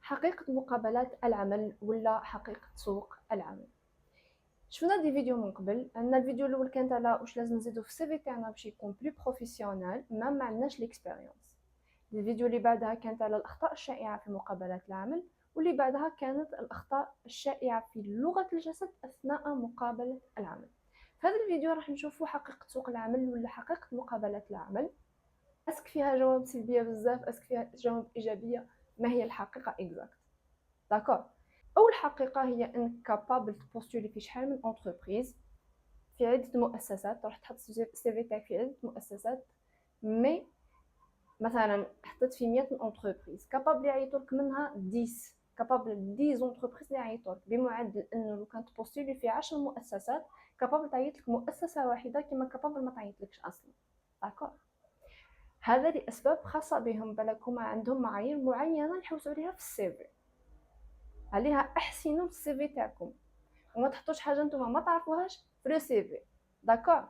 حقيقة مقابلات العمل ولا حقيقة سوق العمل. شفنا دي فيديو من قبل. عندنا الفيديو الاول كانت على واش لازم نزيدو في السي في تاعنا باش يكون بلو بروفيسيونيل ما عندناش ليكسبيريونس. الفيديو اللي بعدها كانت على الاخطاء الشائعه في مقابلات العمل، واللي بعدها كانت الاخطاء الشائعه في لغه الجسد اثناء مقابله العمل. في هذا الفيديو راح نشوفوا حقيقه سوق العمل ولا حقيقه مقابلات العمل. اسك فيها جواب سلبيه بزاف، اسك فيها جواب ايجابيه، ما هي الحقيقه اكزاكت؟ داكور. اول حقيقه هي انك كابابل تبوستولي في شحال من انتربريز في عده مؤسسات، تروح تحط السي في تاعك في عده مؤسسات، مي مثلا حطيت في 100 انتربريز كابابل يعيطولك منها 10، كابابل 10 انتربريز اللي يعيطولك، بمعدل انه لو كانت تبوستولي في 10 مؤسسات كابابل تعيط لك مؤسسه واحده كما كابابل ما تعيطلكش اصلا. داكور. هذا لاسباب خاصه بهم، بالك هما عندهم معايير معينه يحوسوا عليها في السي في، عليها احسنوا السي في تاعكم وما تحطوش حاجه نتوما ما تعرفوهاش في لو سي في. داكور.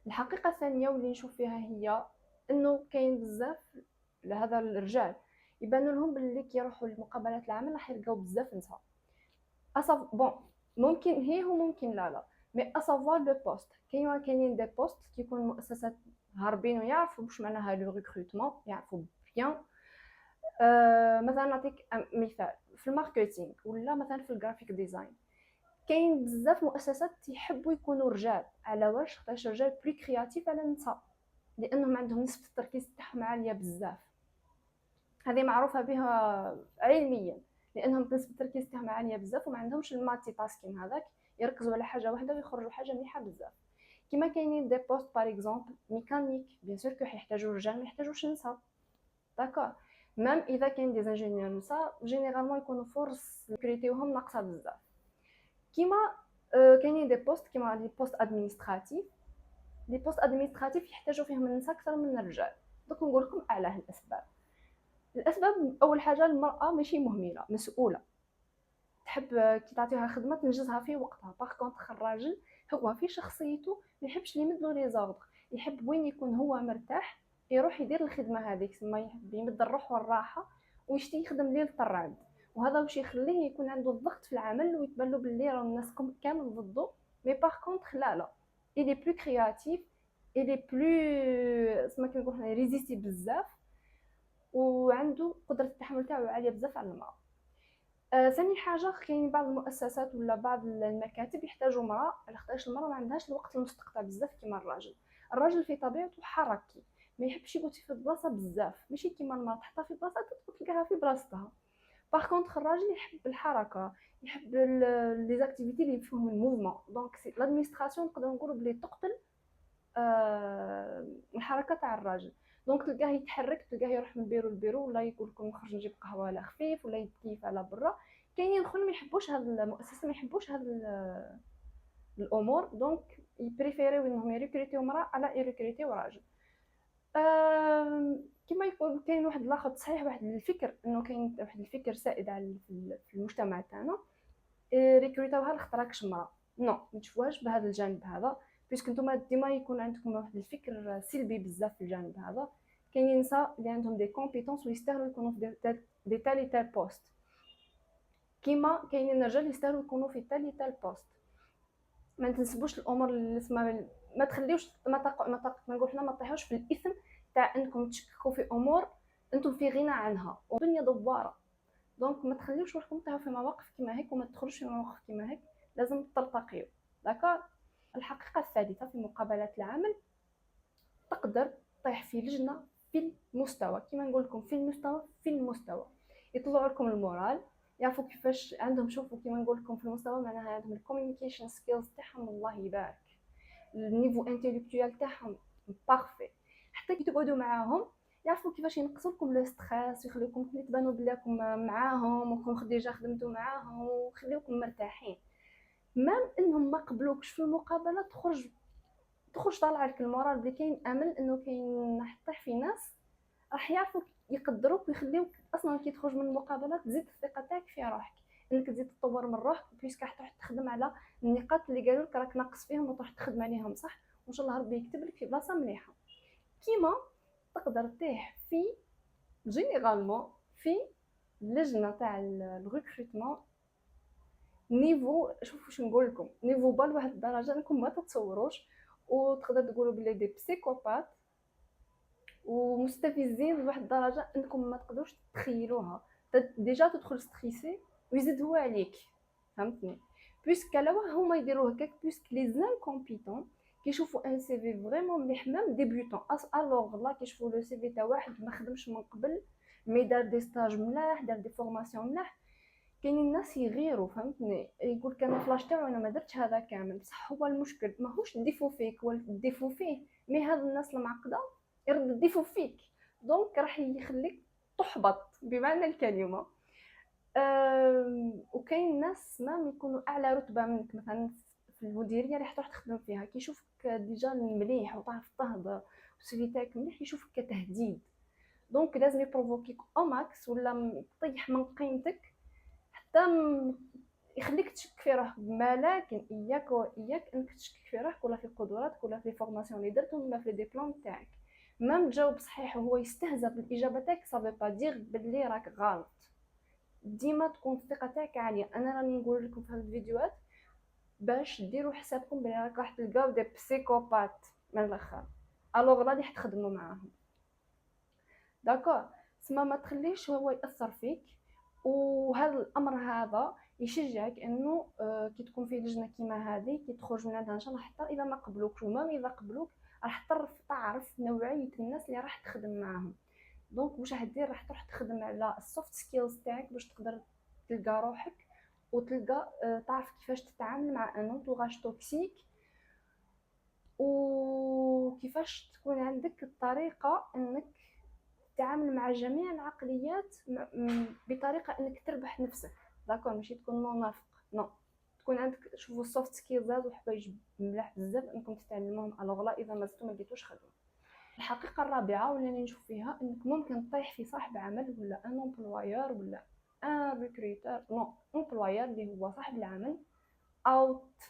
الحقيقه الثانيه واللي نشوف فيها هي انه كاين بزاف لهذا الرجال يبان لهم باللي كي يروحوا لمقابلات العمل راح يلقاو بزاف نساء. اصاف بون، ممكن هي وممكن لا مي اسافوار لو بوست، كاينين دي بوست كيكون مؤسسات هاربين ويعرفوا واش معناها لو ريكروتمون، يعرفوا بيان. مثلا نعطيك مثال في الماركتينغ ولا مثلا في الجرافيك ديزاين، كاين بزاف مؤسسات يحبوا يكونوا رجال. على واش؟ خاطرش الرجال بلي كرياتيف على النساء، لانهم عندهم نسبه التركيز تاعهم عاليه بزاف. هذه معروفه بها علميا، لانهم نسبه التركيز تاعهم عاليه بزاف وما عندهمش المالتي تاسكين هذاك، يركزوا على حاجه واحده ويخرجوا حاجه مليحه بزاف. كيما كاينين دي بوست باغ اكزومبل ميكانيك، بيان سور كو يحتاجوا رجال ما يحتاجوش نساء. داكور. ميم اذا كاين دي انجينيور نساء جينيرالمون يكونوا فرص كريتيوهم ناقصه بزاف. كيما كاينين دي بوست كيما لي بوست ادمينستراتيف، لي بوست ادمينستراتيف يحتاجوا فيهم النساء اكثر من الرجال. دوك نقول لكم علاه الاسباب. الاسباب اول حاجه المراه ماشي مهمله، مسؤوله، تحب كي تعطيها خدمه تنجزها في وقتها. باغ كونطخ الراجل هو في شخصيته ما يحبش لي يمد له لي زوردر، يحب وين يكون هو مرتاح يروح يدير الخدمه هذيك، تسمى يحب يمد الروح والراحه ويشتي يخدم ليل طراد. وهذا واش يخليه يكون عنده الضغط في العمل ويتبان له باللي راه الناس كامل ضده. مي باغ كونطخ لا الي بلو كرياتيف، الي بلو سما كنقول حنا ريزيستي بزاف، وعنده قدره التحمل تاعو عاليه بزاف على المراه. ثاني حاجه كاين بعض المؤسسات ولا بعض المكاتب يحتاجوا امراه، على خاطرش المراه ما عندهاش الوقت المستقطع بزاف كيما الراجل. الراجل في طبيعته حركي، ما يحبش يقعد في البلاصه بزاف، ماشي كيما المراه تحطها في بلاصه تلقاها في بلاصتها. باغ كونطخ الراجل يحب الحركه، يحب لي زاكتيفيتي اللي فيهم الموفمون. دونك لادمينستراسيون نقدر نقولوا بلي تقتل الحركه تاع الراجل. دونك تلقاه يتحرك، تلقاه يروح من بيرو لبيرو، ولا يقول لكم نخرج نجيب قهوه على خفيف، ولا يتكيف على برا. كاينين اخرين ما يحبوش هاد المؤسسه، ما يحبوش هاد الامور، دونك يبريفيريو انهم يريكريتيو مراه على يريكريتيو راجل. كما يقول كاين واحد الاخر صحيح، واحد الفكر انه كاين واحد الفكر سائد على في المجتمع تاعنا، ريكروتاوها لخطراكش مراه. نو، ما تشوفوهاش بهذا الجانب هذا، بيسك نتوما ديما يكون عندكم واحد الفكر سلبي بزاف في الجانب هذا. كاينين نساء اللي عندهم دي كومبيتونس ويستاهلوا يكونوا في دي تالي تال بوست، كيما كاينين رجال يستاهلوا يكونوا في تالي تال بوست. ما تنسبوش الامور اللي اسمها، ما تخليوش ما نقول حنا ما تطيحوش في الاثم تاع انكم تشككوا في امور انتم في غنى عنها. الدنيا دواره، دونك ما تخليوش روحكم تطيحوا في مواقف كيما هيك وما تدخلوش في مواقف كيما هيك، لازم ترتقيوا. داكور. الحقيقه الثالثه في مقابلات العمل، تقدر تطيح في لجنه في المستوى، كيما نقول لكم في المستوى يطلعوا لكم المورال، يعرفوا كيفاش عندهم. شوفوا كيما نقول لكم في المستوى معناها عندهم الكوميونيكيشن سكيلز تاعهم الله يبارك، النيفو انتيليكتوال تاعهم بارفي. حتى كي تقعدوا معاهم يعرفوا كيفاش ينقصوا لكم لو ستريس ويخليوكم تبانوا بلاكم معاهم وكم ديجا خدمتوا معاهم وخليوكم مرتاحين. مام انهم ما قبلوكش في المقابله تخرج طالعه لك المورال بلي كاين امل انه كاين حطيح في ناس راح يعرفوك يقدروك ويخليوك اصلا كي تخرج من المقابله تزيد الثقه تاعك في روحك، انك تزيد تطور من روحك، بيسك راح تروح تخدم على النقاط اللي قالوا لك راك ناقص فيهم وتروح تخدم عليهم صح، وان شاء الله ربي يكتب لك في بلاصه مليحه. كيما تقدر تطيح في جينيرالمون في اللجنه تاع الريكروتمون نيفو، شوفوا واش نقول لكم، نيفو با لواحد الدرجه انكم ما تتصوروش، وتقدر تقولوا بلي دي بسيكوبات ومستفزين لواحد الدرجه انكم ما تقدروش تتخيلوها. ديجا تدخل ستريسي ويزيد هو عليك، فهمتني؟ بويسك على هما يديروا هكاك، بويسك لي زان كومبيتون كيشوفوا ان سي في فريمون مليح ميم ديبيوتون الوغ لا كيشوفوا لو سي في تاع واحد ما خدمش من قبل مي دار دي ستاج ملاح، دار دي فورماسيون ملاح، كاينين الناس يغيروا، فهمتني؟ يقول لك انا فلاش تاعو انا ما درتش هذا كامل، بصح هو المشكل ماهوش الديفو فيك ولا الديفو فيه، مي هاد الناس المعقده يرد الديفو فيك، دونك راح يخليك تحبط بمعنى الكلمه. وكاين ناس ما يكونوا اعلى رتبه منك، مثلا في المديريه اللي تروح تخدم فيها كيشوفك ديجا مليح وتعرف تهضر والسيفي تاعك مليح، يشوفك كتهديد، دونك لازم يبروفوكيك او ماكس ولا يطيح من قيمتك حتى يخليك تشك في روحك. لكن اياك واياك انك تشكك في روحك ولا في قدراتك ولا في فورماسيون اللي درتهم ولا في ديبلوم تاعك. مام تجاوب صحيح وهو يستهزأ بالاجابه تاعك صافي با دير بلي راك غلط، ديما تكون الثقه تاعك عاليه. انا راني نقول لكم في هاد الفيديوهات باش ديروا حسابكم بلي راح تلقاو دي بسيكوبات من الاخر، الوغ غادي تخدموا معاهم. داكور، تسمى ما تخليش هو ياثر فيك، وهذا الامر هذا يشجعك انه كي تكون في لجنه كيما هذه كي تخرج من عندها ان شاء الله، حتى اذا ما قبلوك وما اذا قبلوك راح تعرف نوعيه الناس اللي راح تخدم معاهم. دونك واش راح دير؟ راح تروح تخدم على السوفت سكيلز تاعك باش تقدر تلقى روحك وتلقى تعرف كيفاش تتعامل مع ان انتوراج توكسيك، وكيفاش تكون عندك الطريقه انك تتعامل مع جميع العقليات بطريقه انك تربح نفسك. داكور، ماشي تكون منافق، نو، تكون عندك شوفوا السوفت سكيلز هذو حوايج ملاح بزاف انكم تتعلموهم، الوغ لا اذا مازلتوا ما لقيتوش خدمه. الحقيقه الرابعه واللي نشوف فيها انك ممكن تطيح في صاحب عمل ولا ان امبلويور ولا ان ريكروتور، نو، امبلويور اللي هو صاحب العمل اوت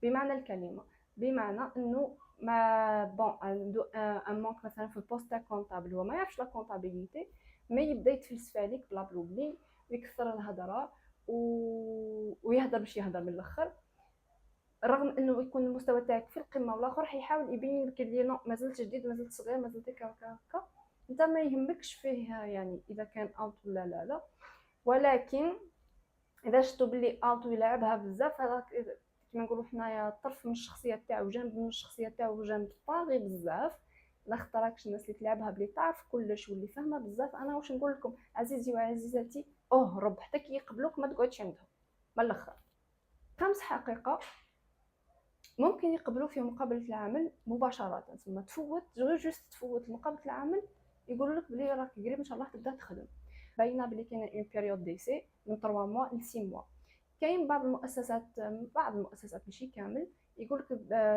بمعنى الكلمه، بمعنى انه ما بون عنده ان مونك مثلا في البوست تاع كونطابل، هو ما يعرفش لا كونطابيليتي، ما يبدا يتفلسف عليك بلا بلوبلي ويكثر الهضره ويهضر باش يهضر من الاخر، رغم انه يكون المستوى تاعك في القمه والاخر حيحاول يبين لك اللي نو مازلت جديد مازلت صغير مازلت هكا، انت ما يهمكش فيه يعني اذا كان اوت ولا لا. ولكن اذا شفتوا بلي اوت يلعبها بزاف، هذا كما نقولوا حنايا طرف من الشخصيه تاعو، جانب من الشخصيه تاعو، جانب طاغي بزاف، لا اختاركش الناس اللي تلعبها بلي تعرف كلش واللي فاهمه بزاف. انا واش نقول لكم عزيزي وعزيزتي، اهرب حتى كي يقبلوك ما تقعدش عندهم من الاخر. خامس حقيقه، ممكن يقبلوك في مقابله العمل مباشره، ثم تفوت جوست تفوت مقابله العمل يقولوا لك بلي راك قريب ان شاء الله تبدا تخدم، باينه بلي كاينه اون بيريود ديسي من 3 موا ل 6 موا. كاين بعض المؤسسات ماشي كامل يقول لك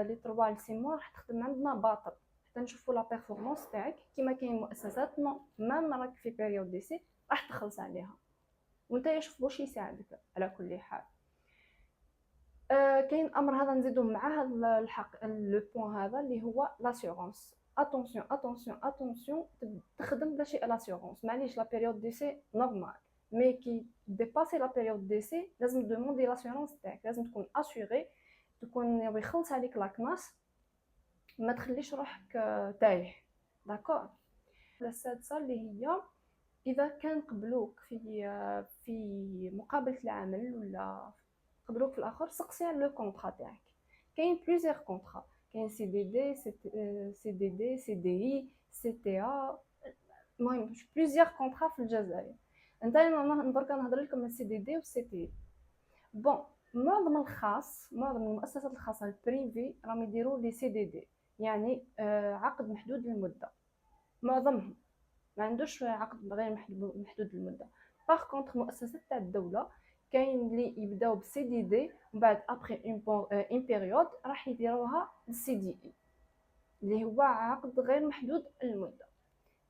لي 3 ل 6 موا راح تخدم عندنا باطل حتى نشوفوا لا بيرفورمانس تاعك، كيما كاين مؤسسات نو مام راك في بيريود ديسي راح تخلص عليها وانت شوف واش يساعدك. على كل حال كاين امر هذا نزيدو مع هذا الحق لو بوين هذا اللي هو لاسيورونس. اتونسيون اتونسيون اتونسيون، تخدم بلا شيء لاسيورونس، معليش لا بيريود ديسي نورمال، مي كي ديباسي لا بيريود ديسي لازم دوموندي لاسيورونس تاعك، لازم تكون اسيوري، تكون يخلص عليك لاكناس، ما تخليش روحك تايه. داكور. السادسه اللي هي اذا كان قبلوك في مقابله العمل ولا قبلوك في الاخر، سقسي على لو كونطرا تاعك. كاين بليزيور كونطرا، كاين سي دي دي سي دي دي سي دي اي سي تي ا، المهم بليزيور كونطرا في الجزائر. انت درك نهضر لكم السي دي دي والسي تي اي. بون معظم المؤسسات الخاصه البريفي راهم يديروا لي سي دي دي، يعني عقد محدود المده، معظمهم ما عندوش عقد غير محدود المده. باغ كونطخ مؤسسات تاع الدوله كاين اللي يبداو بالسي دي دي ومن بعد ابري اون بيريود راح يديروها بالسي دي اي اللي هو عقد غير محدود المده.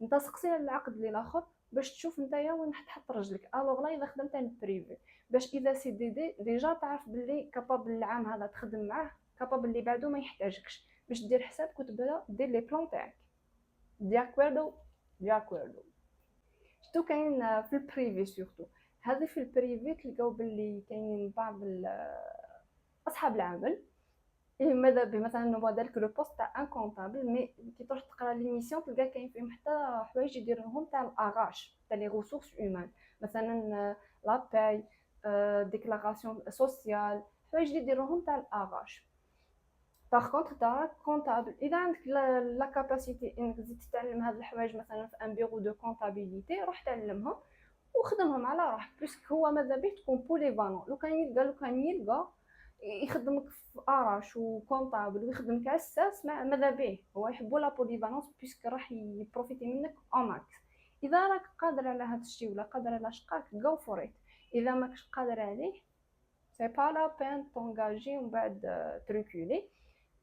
انت سقسي على العقد اللي الاخر باش تشوف نتايا وين تحط رجلك. الوغ لا اذا خدمت على البريفي باش اذا سي دي دي ديجا تعرف باللي كابابل العام هذا تخدم معاه، كابابل اللي بعده ما يحتاجكش باش دير حسابك وتبدا دير لي بلان تاعك. دي اكوردو شفتو كاين في البريفي سورتو. هذه في البريفي تلقاو باللي كاينين بعض اصحاب العمل ماذا بي مثلا هو دارك لو بوست تاع ان كونطابل، مي كي تروح تقرا لي ميسيون تلقى كاين فيهم حتى حوايج يديرهم تاع الاغاش تاع لي ريسورس هيومان، مثلا لا باي، ديكلاراسيون سوسيال، حوايج اللي يديروهم تاع الاغاش. باغ كونطخ داك كونطابل اذا عندك لا كاباسيتي انك تزيد تتعلم هاد الحوايج مثلا في ان بيرو دو كونطابيليتي، روح تعلمهم وخدمهم على روحك، بيسك هو ماذا بيه تكون بوليفالون. لو كان يلقى يخدمك في اراش وكونطابل ويخدمك على الساس ماذا بيه، هو يحبوا لا بوليفالونس بيسك راح يبروفيتي منك او ماكس. اذا راك قادر على هذا الشيء ولا قادر على شقاك جو فور ات، اذا ماكش قادر عليه سي با لا بين تونجاجي ومن بعد تريكولي.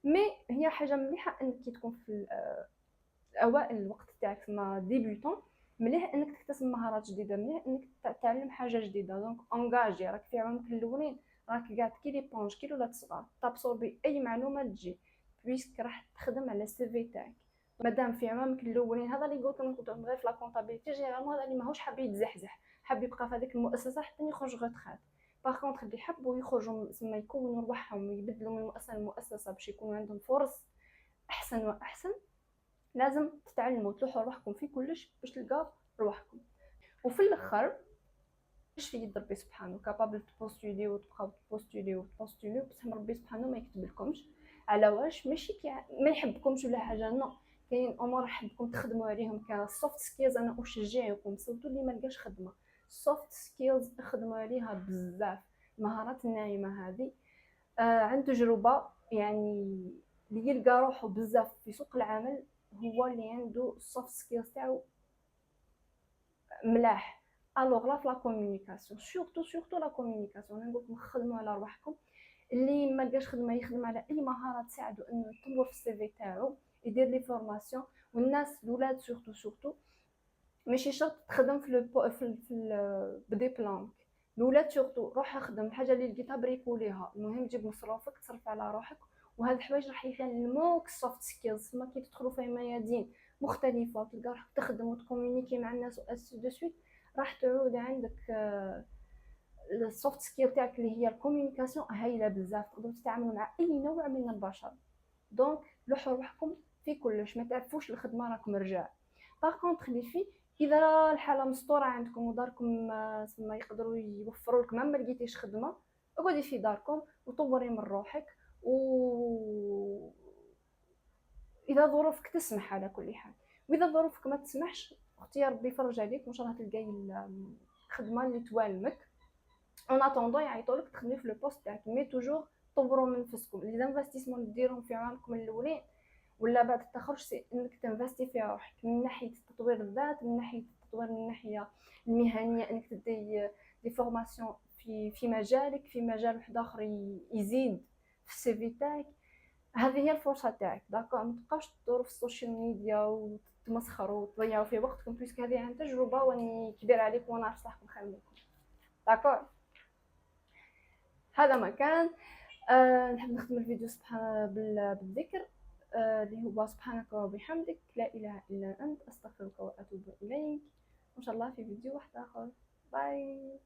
مي هي حاجه مليحه انك كي تكون في اوائل الوقت تاعك ما ديبيوتون، مليح انك تكتسب مهارات جديده، مليح انك تتعلم حاجه جديده. دونك انغاجي راك في عمرك الاولين، راك قاعد كي لي بونج كي ولا تصغر تابسوربي اي معلومه تجي، بيسك راح تخدم على السي في تاعك. مادام في عمامك الاولين، هذا اللي قلت لكم غير في لا كونطابيلتي جينيرالمون، هذا اللي ماهوش حاب يتزحزح، حاب يبقى في هذيك المؤسسه حتى يخرج غتخات. باغ كونطخ اللي حبوا يخرجوا تسمى يكونوا رواحهم ويبدلوا من مؤسسه لمؤسسه باش يكونوا عندهم فرص احسن واحسن، لازم تتعلموا تلوحوا روحكم في كلش باش تلقاو روحكم. وفي الاخر باش في يد ربي سبحانه كابابل تبوستولي وتبقاو تبوستولي بصح ربي سبحانه ما يكتب لكمش على واش ماشي ما يحبكمش ولا حاجه، نو كاين امور يحبكم تخدموا عليهم كسوفت سكيلز. انا اشجعكم سورتو اللي ما لقاش خدمه، سوفت سكيلز خدموا عليها بزاف، المهارات الناعمه هذه. عن تجربه يعني اللي يلقى روحه بزاف في سوق العمل هو اللي عنده السوفت سكيلز تاعو ملاح. الوغ لا في لا كومونيكاسيون سورتو لا كومونيكاسيون، نقول لكم خدموا على رواحكم. اللي ما لقاش خدمه يخدم على اي مهاره تساعده انه يطور في السي في تاعو، يدير لي فورماسيون. والناس الاولاد سورتو ماشي شرط تخدم في بديبلوم، الاولاد سورتو روح خدم الحاجه اللي لقيتها بريكوليها، المهم تجيب مصروفك تصرف على روحك. وهاد الحوايج راح يعلموك السوفت سكيلز، ما كي تدخلوا في ميادين مختلفه وتلقى روحك تخدم وتكومونيكي مع الناس واسي دو سويت، راح تعود عندك السوفت سكيل تاعك اللي هي الكومونيكاسيون هايله بزاف، تقدروا تتعاملوا مع اي نوع من البشر. دونك لوحوا روحكم في كلش، ما تعرفوش الخدمه راكم رجال. باغ كونطخ لي في اذا الحاله مسطوره عندكم وداركم ما يقدروا يوفروا لك، ما لقيتيش خدمه، اقعدي في داركم وطوري من روحك. و اذا ظروفك تسمح على كل حال، واذا ظروفك ما تسمحش اختي ربي يفرج عليك وان شاء الله تلقاي الخدمه اللي توالمك. اون اتوندون يعيطولك تخدمي في لو بوست تاعك، مي توجور طوروا من نفسكم. لي زانفستيسمون اللي ديرهم في عامكم الاولين ولا بعد التخرج سي انك تنفستي في روحك من ناحيه تطوير الذات، من ناحيه التطوير من الناحيه المهنيه، انك تدي دي فورماسيون في مجالك، في مجال واحد اخر يزيد في السي في تاعك. هذه هي الفرصه تاعك، داكور. ما تبقاوش تدوروا في السوشيال ميديا وتمسخروا وتضيعوا في وقتكم، بيسك هذه عن تجربه واني كبير عليكم وانا عارف صحكم خير منكم، داكور. هذا ما كان. نحب نختم الفيديو سبحان بالذكر اللي هو سبحانك وبحمدك لا اله الا انت استغفرك واتوب اليك. وان شاء الله في فيديو واحد اخر. باي.